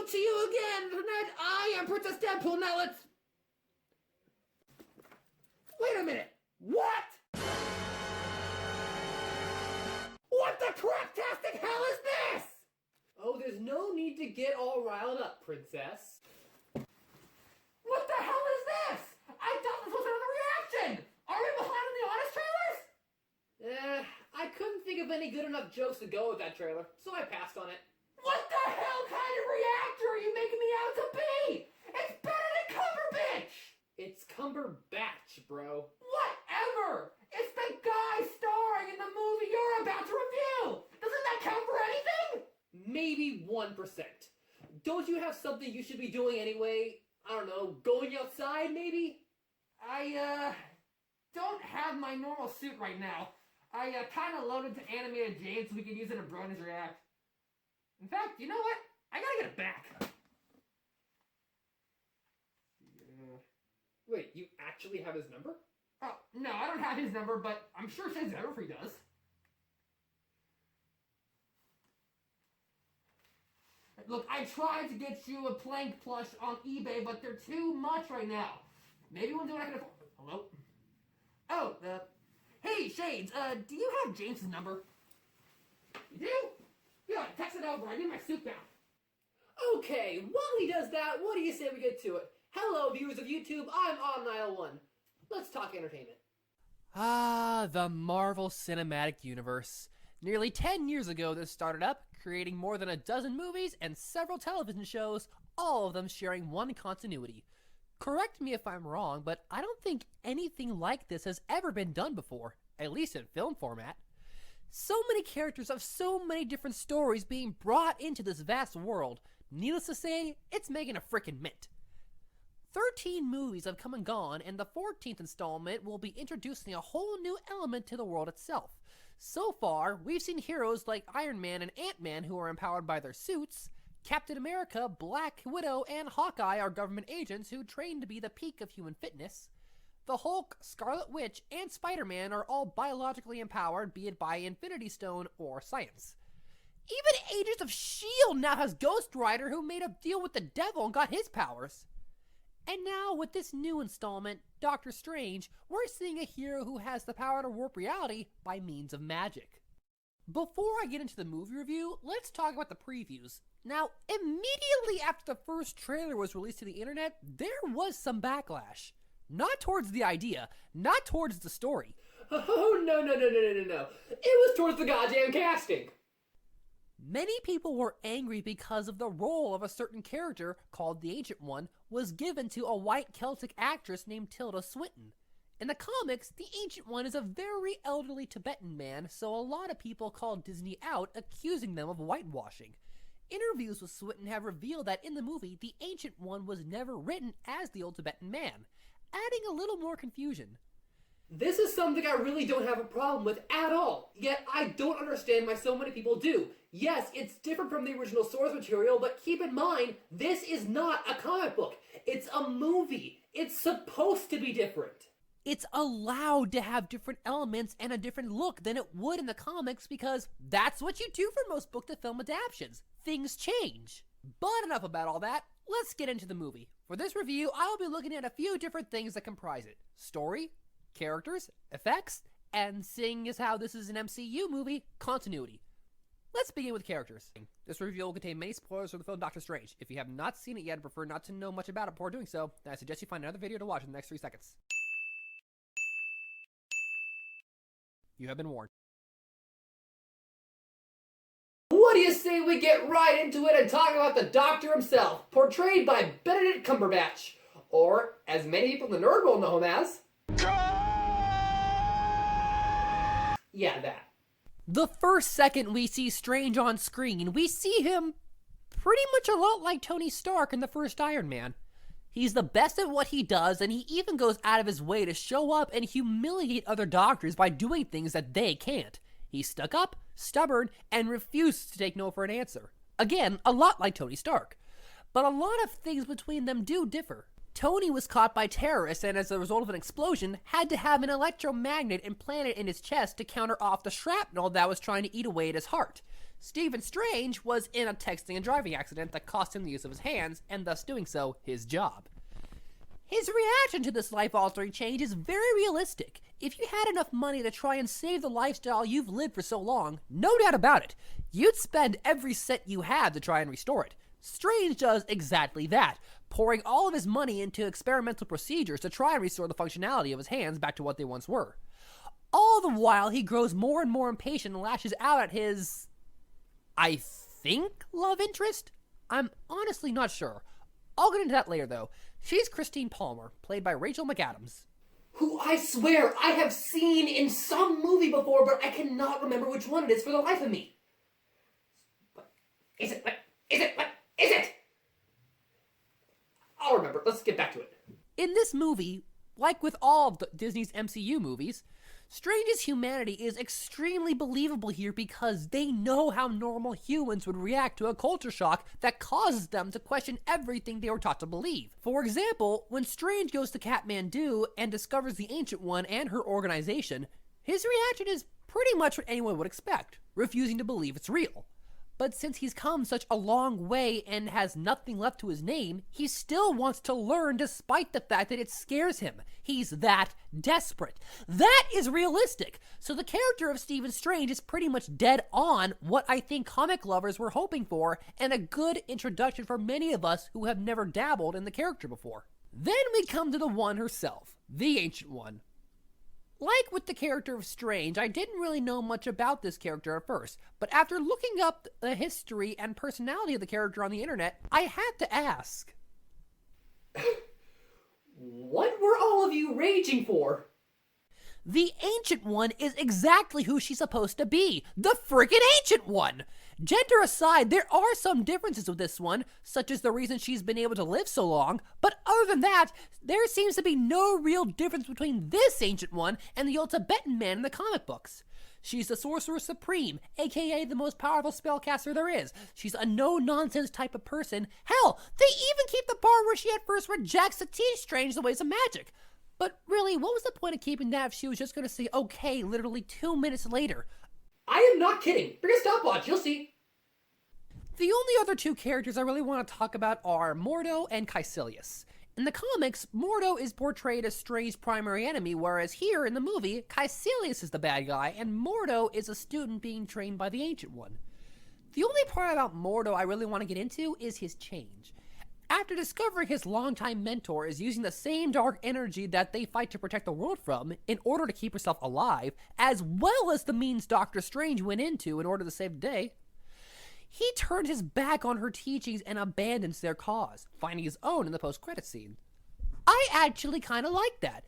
Hello to you again, Internet. I am Princess Deadpool. Now let's... Wait a minute. What? What the craptastic hell is this? Oh, there's no need to get all riled up, Princess. What the hell is this? I thought this was another reaction. Are we behind on the honest trailers? I couldn't think of any good enough jokes to go with that trailer, so I passed on it. What the hell kind of reactor are you making me out to be? It's Benedict Cumberbatch! It's Cumberbatch, bro. Whatever! It's the guy starring in the movie you're about to review! Doesn't that count for anything? Maybe 1%. Don't you have something you should be doing anyway? I don't know, going outside, maybe? I, don't have my normal suit right now. I, kinda loaded to animated Jade so we can use it in Brony's React. In fact, you know what? I gotta get it back. Wait, you actually have his number? Oh, no, I don't have his number, but I'm sure Shane's Everfree does. Look, I tried to get you a plank plush on eBay, but they're too much right now. Maybe one day when I can afford... Hello? Oh, hey, Shades, do you have James's number? You do? Yeah, text it over. I need my suit back. Okay, while he does that, what do you say we get to it? Hello, viewers of YouTube, I'm on aisle 1. Let's talk entertainment. Ah, the Marvel Cinematic Universe. Nearly 10 years ago this started up, creating more than a dozen movies and several television shows, all of them sharing one continuity. Correct me if I'm wrong, but I don't think anything like this has ever been done before, at least in film format. So many characters of so many different stories being brought into this vast world. Needless to say, it's making a frickin' mint. 13 movies have come and gone, and the 14th installment will be introducing a whole new element to the world itself. So far, we've seen heroes like Iron Man and Ant-Man who are empowered by their suits. Captain America, Black Widow, and Hawkeye are government agents who train to be the peak of human fitness. The Hulk, Scarlet Witch, and Spider-Man are all biologically empowered, be it by Infinity Stone or science. Even Agents of S.H.I.E.L.D. now has Ghost Rider, who made a deal with the devil and got his powers. And now, with this new installment, Doctor Strange, we're seeing a hero who has the power to warp reality by means of magic. Before I get into the movie review, let's talk about the previews. Now, immediately after the first trailer was released to the internet, there was some backlash. Not towards the idea, not towards the story. Oh, no. It was towards the goddamn casting. Many people were angry because of the role of a certain character, called the Ancient One, was given to a white Celtic actress named Tilda Swinton. In the comics, the Ancient One is a very elderly Tibetan man, so a lot of people called Disney out, accusing them of whitewashing. Interviews with Swinton have revealed that in the movie, the Ancient One was never written as the old Tibetan man, adding a little more confusion. This is something I really don't have a problem with at all, yet I don't understand why so many people do. Yes, it's different from the original source material, but keep in mind, this is not a comic book. It's a movie. It's supposed to be different. It's allowed to have different elements and a different look than it would in the comics because that's what you do for most book-to-film adaptations. Things change. But enough about all that. Let's get into the movie. For this review, I will be looking at a few different things that comprise it. Story, characters, effects, and seeing as how this is an MCU movie, continuity. Let's begin with characters. This review will contain many spoilers for the film Doctor Strange. If you have not seen it yet and prefer not to know much about it before doing so, then I suggest you find another video to watch in the next 3 seconds. You have been warned. What do you say we get right into it and talk about the Doctor himself, portrayed by Benedict Cumberbatch, or as many people in the nerd world know him as... Yeah, that. The first second we see Strange on screen, we see him pretty much a lot like Tony Stark in the first Iron Man. He's the best at what he does, and he even goes out of his way to show up and humiliate other doctors by doing things that they can't. He's stuck up, stubborn, and refuses to take no for an answer. Again, a lot like Tony Stark. But a lot of things between them do differ. Tony was caught by terrorists and as a result of an explosion, had to have an electromagnet implanted in his chest to counter off the shrapnel that was trying to eat away at his heart. Stephen Strange was in a texting and driving accident that cost him the use of his hands, and thus doing so, his job. His reaction to this life-altering change is very realistic. If you had enough money to try and save the lifestyle you've lived for so long, no doubt about it, you'd spend every cent you had to try and restore it. Strange does exactly that, pouring all of his money into experimental procedures to try and restore the functionality of his hands back to what they once were. All the while, he grows more and more impatient and lashes out at his, I think, love interest? I'm honestly not sure. I'll get into that later, though. She's Christine Palmer, played by Rachel McAdams. Who I swear I have seen in some movie before, but I cannot remember which one it is for the life of me. What is it? What is it? What is it? I'll remember. Let's get back to it. In this movie, like with all of Disney's MCU movies, Strange's humanity is extremely believable here because they know how normal humans would react to a culture shock that causes them to question everything they were taught to believe. For example, when Strange goes to Kathmandu and discovers the Ancient One and her organization, his reaction is pretty much what anyone would expect, refusing to believe it's real. But since he's come such a long way and has nothing left to his name, he still wants to learn despite the fact that it scares him. He's that desperate. That is realistic. So the character of Stephen Strange is pretty much dead on what I think comic lovers were hoping for, and a good introduction for many of us who have never dabbled in the character before. Then we come to the one herself, the Ancient One. Like with the character of Strange, I didn't really know much about this character at first, but after looking up the history and personality of the character on the internet, I had to ask. What were all of you raging for? The Ancient One is exactly who she's supposed to be. The freaking Ancient One! Gender aside, there are some differences with this one, such as the reason she's been able to live so long, but other than that, there seems to be no real difference between this Ancient One and the old Tibetan man in the comic books. She's the Sorcerer Supreme, aka the most powerful spellcaster there is. She's a no-nonsense type of person. Hell, they even keep the part where she at first rejects to teach Strange the ways of magic. But really, what was the point of keeping that if she was just going to say okay literally 2 minutes later? I am not kidding. Bring a stopwatch, you'll see. The only other two characters I really want to talk about are Mordo and Caecilius. In the comics, Mordo is portrayed as Strange's primary enemy, whereas here in the movie, Caecilius is the bad guy, and Mordo is a student being trained by the Ancient One. The only part about Mordo I really want to get into is his change. After discovering his longtime mentor is using the same dark energy that they fight to protect the world from in order to keep herself alive, as well as the means Doctor Strange went into in order to save the day, he turned his back on her teachings and abandons their cause, finding his own in the post-credits scene. I actually kind of like that.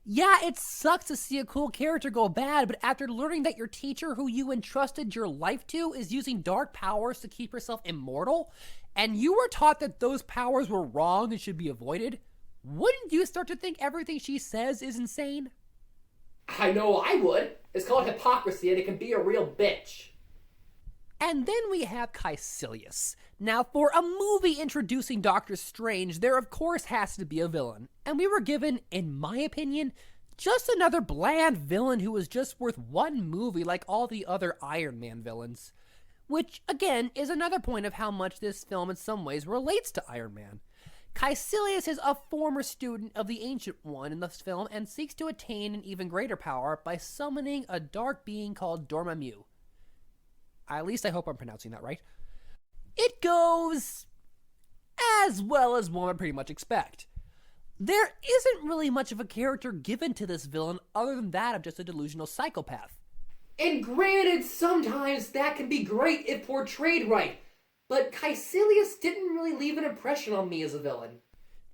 Yeah, it sucks to see a cool character go bad, but after learning that your teacher who you entrusted your life to is using dark powers to keep herself immortal, and you were taught that those powers were wrong and should be avoided, wouldn't you start to think everything she says is insane? I know I would. It's called hypocrisy and it can be a real bitch. And then we have Caecilius. Now, for a movie introducing Doctor Strange, there of course has to be a villain. And we were given, in my opinion, just another bland villain who was just worth one movie like all the other Iron Man villains. Which, again, is another point of how much this film in some ways relates to Iron Man. Caecilius is a former student of the Ancient One in this film and seeks to attain an even greater power by summoning a dark being called Dormammu. At least I hope I'm pronouncing that right. It goes as well as one would pretty much expect. There isn't really much of a character given to this villain other than that of just a delusional psychopath. And granted, sometimes that can be great if portrayed right, but Caecilius didn't really leave an impression on me as a villain.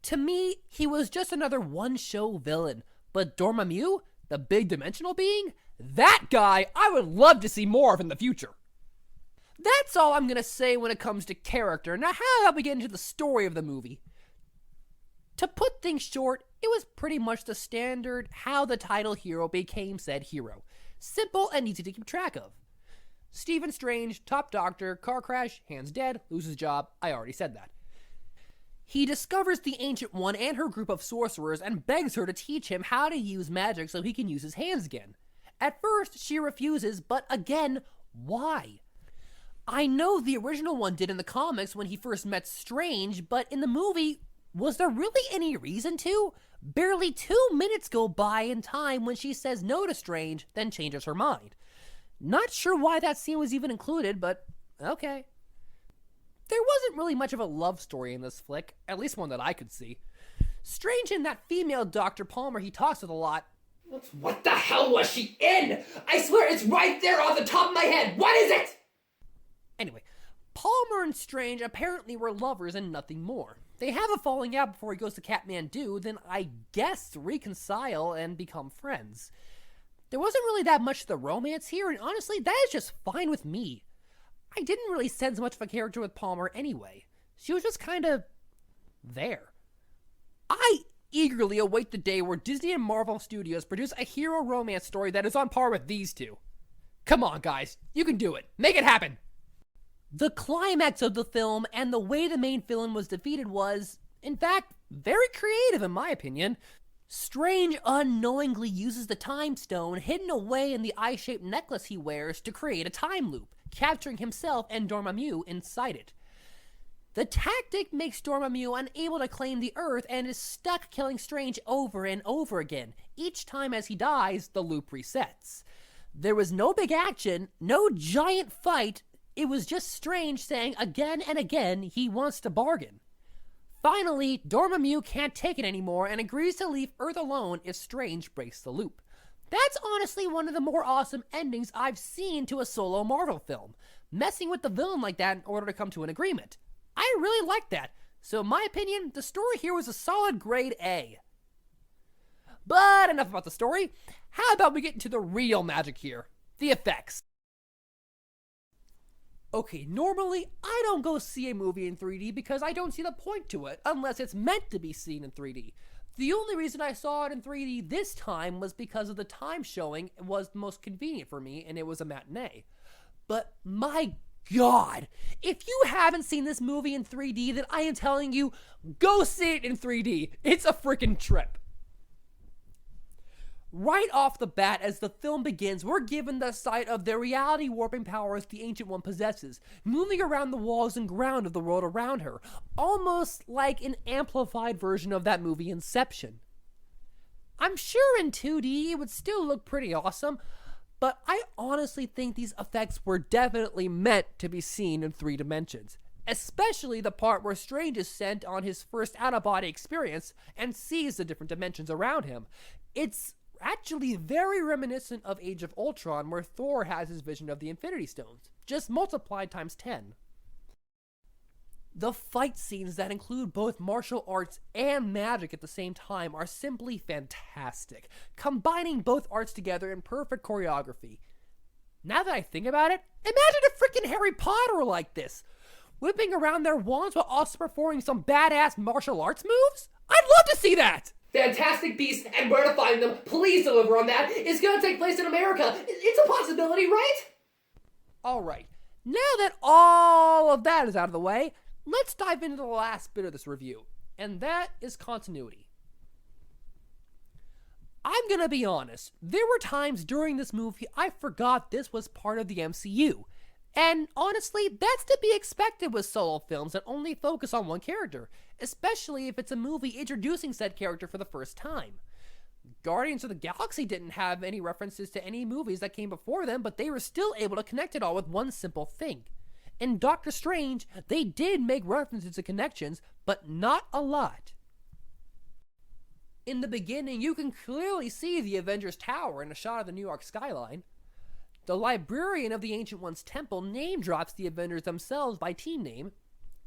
To me, he was just another one-show villain, but Dormammu, the big dimensional being, that guy I would love to see more of in the future. That's all I'm going to say when it comes to character. Now, how about we get into the story of the movie? To put things short, it was pretty much the standard how the title hero became said hero. Simple and easy to keep track of. Stephen Strange, top doctor, car crash, hands dead, loses job, I already said that. He discovers the Ancient One and her group of sorcerers and begs her to teach him how to use magic so he can use his hands again. At first, she refuses, but again, why? I know the original one did in the comics when he first met Strange, but in the movie, was there really any reason to? Barely 2 minutes go by in time when she says no to Strange, then changes her mind. Not sure why that scene was even included, but okay. There wasn't really much of a love story in this flick, at least one that I could see. Strange and that female Dr. Palmer he talks with a lot. What the hell was she in? I swear it's right there on the top of my head. What is it? Anyway, Palmer and Strange apparently were lovers and nothing more. They have a falling out before he goes to Kathmandu, then I guess reconcile and become friends. There wasn't really that much to the romance here, and honestly, that is just fine with me. I didn't really sense much of a character with Palmer anyway. She was just kind of there. I eagerly await the day where Disney and Marvel Studios produce a hero romance story that is on par with these two. Come on, guys. You can do it. Make it happen. The climax of the film and the way the main villain was defeated was, in fact, very creative in my opinion. Strange unknowingly uses the time stone hidden away in the eye-shaped necklace he wears to create a time loop, capturing himself and Dormammu inside it. The tactic makes Dormammu unable to claim the Earth and is stuck killing Strange over and over again. Each time as he dies, the loop resets. There was no big action, no giant fight. It was just Strange saying again and again he wants to bargain. Finally, Dormammu can't take it anymore and agrees to leave Earth alone if Strange breaks the loop. That's honestly one of the more awesome endings I've seen to a solo Marvel film, messing with the villain like that in order to come to an agreement. I really like that, so in my opinion, the story here was a solid grade A. But enough about the story. How about we get into the real magic here? The effects. Okay, normally, I don't go see a movie in 3D because I don't see the point to it, unless it's meant to be seen in 3D. The only reason I saw it in 3D this time was because of the time showing was the most convenient for me, and it was a matinee. But my God, if you haven't seen this movie in 3D, then I am telling you, go see it in 3D. It's a freaking trip. Right off the bat, as the film begins, we're given the sight of the reality warping powers the Ancient One possesses, moving around the walls and ground of the world around her, almost like an amplified version of that movie Inception. I'm sure in 2D it would still look pretty awesome, but I honestly think these effects were definitely meant to be seen in 3 dimensions, especially the part where Strange is sent on his first out-of-body experience and sees the different dimensions around him. It's actually very reminiscent of Age of Ultron, where Thor has his vision of the Infinity Stones, just multiplied times 10. The fight scenes that include both martial arts and magic at the same time are simply fantastic, combining both arts together in perfect choreography. Now that I think about it, imagine if freaking Harry Potter were like this, whipping around their wands while also performing some badass martial arts moves? I'd love to see that! Fantastic Beasts and Where to Find Them, please deliver on that. It's gonna take place in America. It's a possibility, right? Alright, now that all of that is out of the way, let's dive into the last bit of this review, and that is continuity. I'm gonna be honest, there were times during this movie I forgot this was part of the MCU. And honestly, that's to be expected with solo films that only focus on one character, especially if it's a movie introducing said character for the first time. Guardians of the Galaxy didn't have any references to any movies that came before them, but they were still able to connect it all with one simple thing. In Doctor Strange, they did make references to connections, but not a lot. In the beginning, you can clearly see the Avengers Tower in a shot of the New York skyline. The librarian of the Ancient One's temple name drops the Avengers themselves by team name.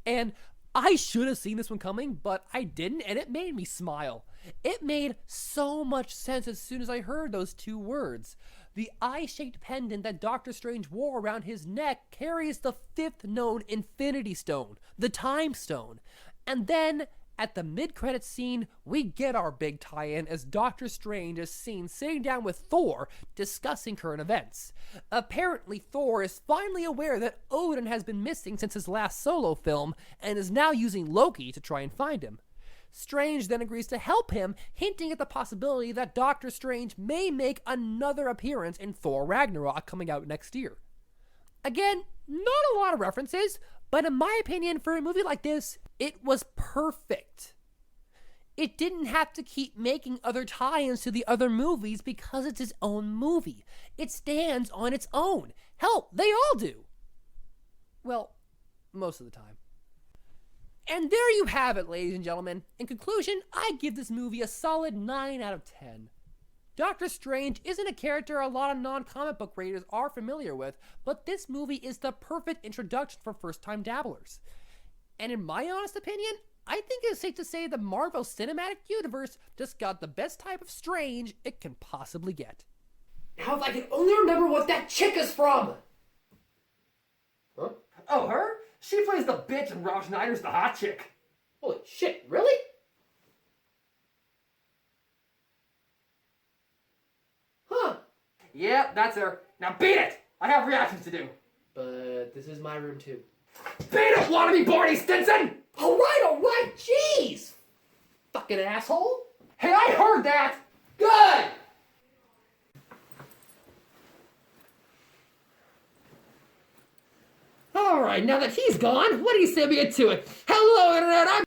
And I should have seen this one coming, but I didn't, and it made me smile. It made so much sense as soon as I heard those 2 words. The eye-shaped pendant that Doctor Strange wore around his neck carries the 5th known Infinity Stone, the Time Stone. And then, at the mid-credits scene, we get our big tie-in as Doctor Strange is seen sitting down with Thor discussing current events. Apparently, Thor is finally aware that Odin has been missing since his last solo film and is now using Loki to try and find him. Strange then agrees to help him, hinting at the possibility that Doctor Strange may make another appearance in Thor Ragnarok coming out next year. Again, Not a lot of references, but in my opinion, for a movie like this, it was perfect. It didn't have to keep making other tie-ins to the other movies because it's its own movie. It stands on its own. Hell, they all do. Well, most of the time. And there you have it, ladies and gentlemen. In conclusion, I give this movie a solid 9 out of 10. Doctor Strange isn't a character a lot of non-comic book readers are familiar with, but this movie is the perfect introduction for first-time dabblers. And in my honest opinion, I think it's safe to say the Marvel Cinematic Universe just got the best type of Strange it can possibly get. Now if I can only remember what that chick is from! Huh? Oh, her? She plays the bitch and Rob Schneider's the hot chick. Holy shit, really? Huh. Yeah, that's her. Now beat it! I have reactions to do. But this is my room too. Beat it, wannabe Barney Stinson! Alright, jeez! Fucking asshole! Hey, I heard that! Good! Alright, now that he's gone, what do you say we get to it? Hello, Internet, I'm